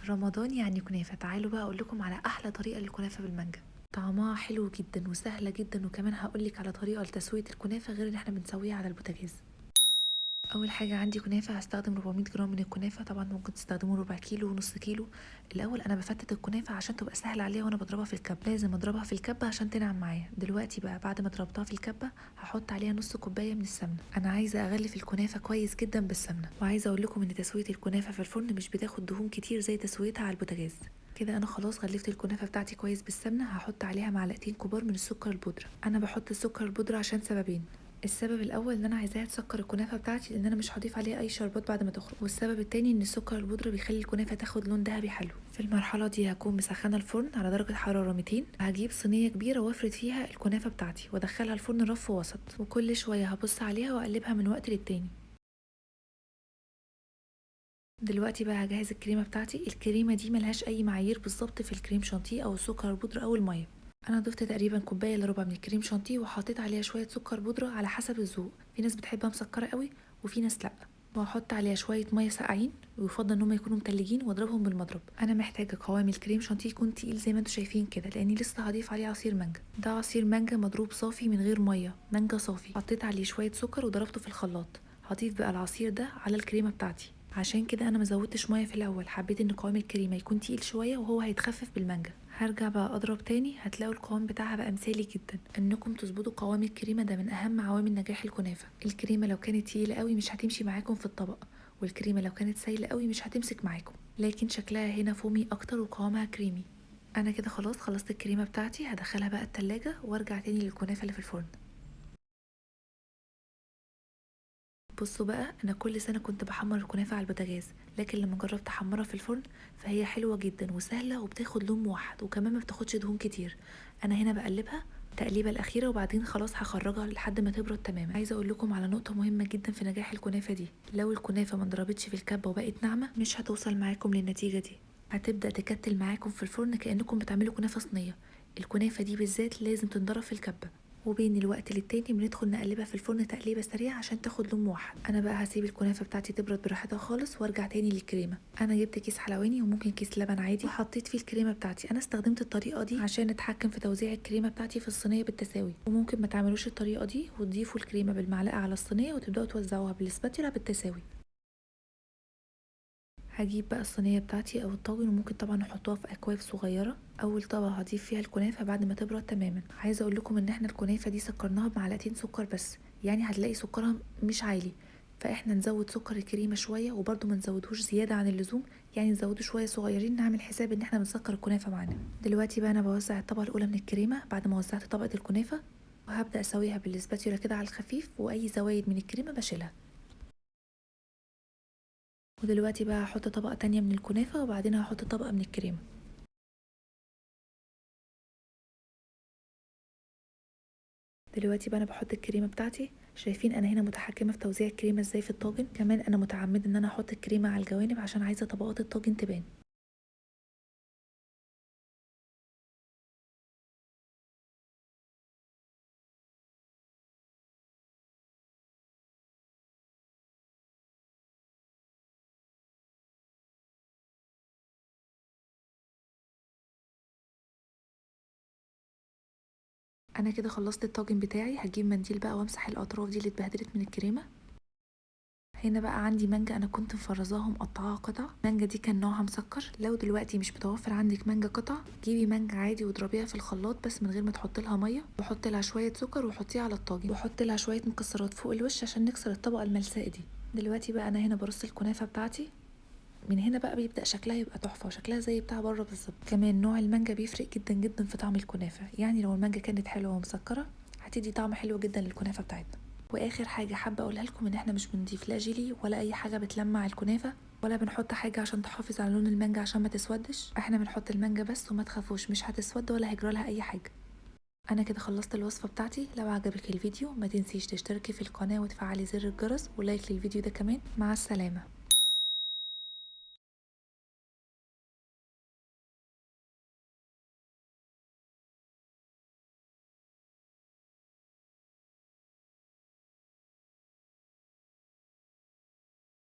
رمضان يعني كنافة. تعالوا بقى اقولكم على احلى طريقة للكنافة بالمانجا. طعمها حلو جدا وسهلة جدا، وكمان هقولك على طريقة لتسوية الكنافة غير ان احنا بنسويها على البوتاجاز. اول حاجة عندي كنافة، هستخدم 400 جرام من الكنافة. طبعا ممكن تستخدموا ربع كيلو ونص كيلو. الاول انا بفتت الكنافة عشان تبقى سهلة عليها وانا بضربها في الكبة. لازم اضربها في الكبة عشان تنعم معايا. دلوقتي بقى بعد ما ضربتها في الكبة هحط عليها نص كوباية من السمنة. انا عايزة اغلف الكنافة كويس جدا بالسمنة، وعايزة اقول لكم ان تسوية الكنافة في الفرن مش بتاخد دهون كتير زي تسويتها على البوتاجاز. كده انا خلاص غلفت الكنافه بتاعتي كويس بالسمنه. هحط عليها معلقتين كبار من السكر البودره. انا بحط السكر البودره عشان سببين. السبب الاول ان انا عايزاها تسكر الكنافه بتاعتي، لان انا مش هضيف عليها اي شربات بعد ما تخرج. والسبب التاني ان السكر البودره بيخلي الكنافه تاخد لون ذهبي حلو. في المرحله دي هكون مسخنه الفرن على درجه حراره 200. هجيب صينيه كبيره وافرد فيها الكنافه بتاعتي وادخلها الفرن رف وسط، وكل شويه هبص عليها واقلبها من وقت للتاني. دلوقتي بقى هجهز الكريمه بتاعتي. الكريمه دي ملهاش اي معايير بالظبط في الكريم شانتيه او السكر البودره او الميه. انا ضفت تقريبا كوبايه الا ربع من الكريم شانتيه، وحطيت عليها شويه سكر بودره على حسب الذوق. في ناس بتحبها مسكره قوي وفي ناس لا. وهحط عليها شويه ميه ساقعين، ويفضل ان هم يكونوا متلجين، واضربهم بالمضرب. انا محتاجه قوام الكريم شانتيه يكون تقيل زي ما انتم شايفين كده، لاني لسه هضيف عليه عصير مانجا. ده عصير مانجا مضروب صافي من غير ميه، مانجا صافي. حطيت عليه شويه سكر وضربته في الخلاط. هضيف بقى العصير ده على الكريمه بتاعتي. عشان كده انا مزودتش ميه في الاول، حبيت ان قوام الكريمه يكون تقيل شويه وهو هيتخفف بالمانجا. هرجع بقى اضرب تاني. هتلاقوا القوام بتاعها بقى مثالي جدا. انكم تظبطوا قوام الكريمه ده من اهم عوامل نجاح الكنافه. الكريمه لو كانت تقيله قوي مش هتمشي معاكم في الطبق، والكريمه لو كانت سايله قوي مش هتمسك معاكم. لكن شكلها هنا فومي اكتر وقوامها كريمي. انا كده خلاص خلصت الكريمه بتاعتي. هدخلها بقى التلاجة وارجع تاني للكنافه اللي في الفرن. بصوا بقى، انا كل سنه كنت بحمر الكنافه على البوتاجاز، لكن لما جربت احمرها في الفرن فهي حلوه جدا وسهله وبتاخد لون موحد، وكمان ما بتاخدش دهون كتير. انا هنا بقلبها التقليبه الاخيره، وبعدين خلاص هخرجها لحد ما تبرد تماما. عايزه اقول لكم على نقطه مهمه جدا في نجاح الكنافه دي. لو الكنافه ما ضربتش في الكبه وبقت ناعمه مش هتوصل معاكم للنتيجه دي. هتبدا تكتل معاكم في الفرن كانكم بتعملوا كنافه صينيه. الكنافه دي بالذات لازم تنضرب في الكبه. وبين الوقت للتاني بندخل نقلبها في الفرن تقليبه سريعه عشان تاخد لون موحد. انا بقى هسيب الكنافه بتاعتي تبرد براحتها خالص وارجع تاني للكريمه. انا جبت كيس حلواني وممكن كيس لبن عادي، وحطيت فيه الكريمه بتاعتي. انا استخدمت الطريقه دي عشان اتحكم في توزيع الكريمه بتاعتي في الصينيه بالتساوي. وممكن ما تعملوش الطريقه دي وتضيفوا الكريمه بالمعلقه على الصينيه وتبداوا توزعوها بالسباتيولا بالتساوي. هجيب بقى الصينية بتاعتي او الطاجن، وممكن طبعا نحطوها في اكواب صغيرة. اول طبقة هضيف فيها الكنافة بعد ما تبرد تماما. عايزة اقول لكم ان احنا الكنافة دي سكرناها بمعلقتين سكر بس، يعني هتلاقي سكرها مش عالي. فاحنا نزود سكر الكريمة شوية، وبرده ما نزودهوش زيادة عن اللزوم، يعني نزوده شوية صغيرين، نعمل حساب ان احنا بنسكر الكنافة معانا. دلوقتي بقى انا بوزع الطبقة الاولى من الكريمة بعد ما وزعت طبقة الكنافة، وهبدأ اسويها بالسباتيولا كده على الخفيف، واي زوايد من الكريمة بشيلها. ودلوقتي بقى هحط طبقة تانية من الكنافة، وبعدين هحط طبقة من الكريمة. دلوقتي بقى انا بحط الكريمه بتاعتي. شايفين انا هنا متحكمه في توزيع الكريمه ازاي في الطاجن. كمان انا متعمده ان انا احط الكريمه على الجوانب عشان عايزه طبقات الطاجن تبان. انا كده خلصت الطاجن بتاعي. هجيب منديل بقى وامسح الاطراف دي اللي اتبهدلت من الكريمه. هنا بقى عندي مانجا انا كنت مفرزاها ومقطعاها قطع. المانجا دي كان نوعها مسكر. لو دلوقتي مش متوفر عندك مانجا قطع، جيبي مانجا عادي واضربيها في الخلاط بس من غير ما تحطي لها ميه، وحطي لها شويه سكر وحطيها على الطاجن، وحطي لها شويه مكسرات فوق الوش عشان نكسر الطبقه الملساء دي. دلوقتي بقى انا هنا برص الكنافه بتاعتي. من هنا بقى بيبدأ شكلها يبقى تحفة، وشكلها زي بتاع بره بالظبط. كمان نوع المانجا بيفرق جدا جدا في طعم الكنافة. يعني لو المانجا كانت حلوة ومسكرة هتدي طعم حلو جدا للكنافة بتاعتنا. واخر حاجة حابة اقولها لكم ان احنا مش بنضيف لا جيلي ولا اي حاجة بتلمع الكنافة، ولا بنحط حاجة عشان تحافظ على لون المانجا عشان ما تسودش. احنا بنحط المانجا بس، وما تخافوش مش هتسود ولا هيجرالها اي حاجة. انا كده خلصت الوصفة بتاعتي. لو عجبك الفيديو ما تنسيش تشتركي في القناة وتفعلي زر الجرس، ولايك للفيديو ده كمان. مع السلامة.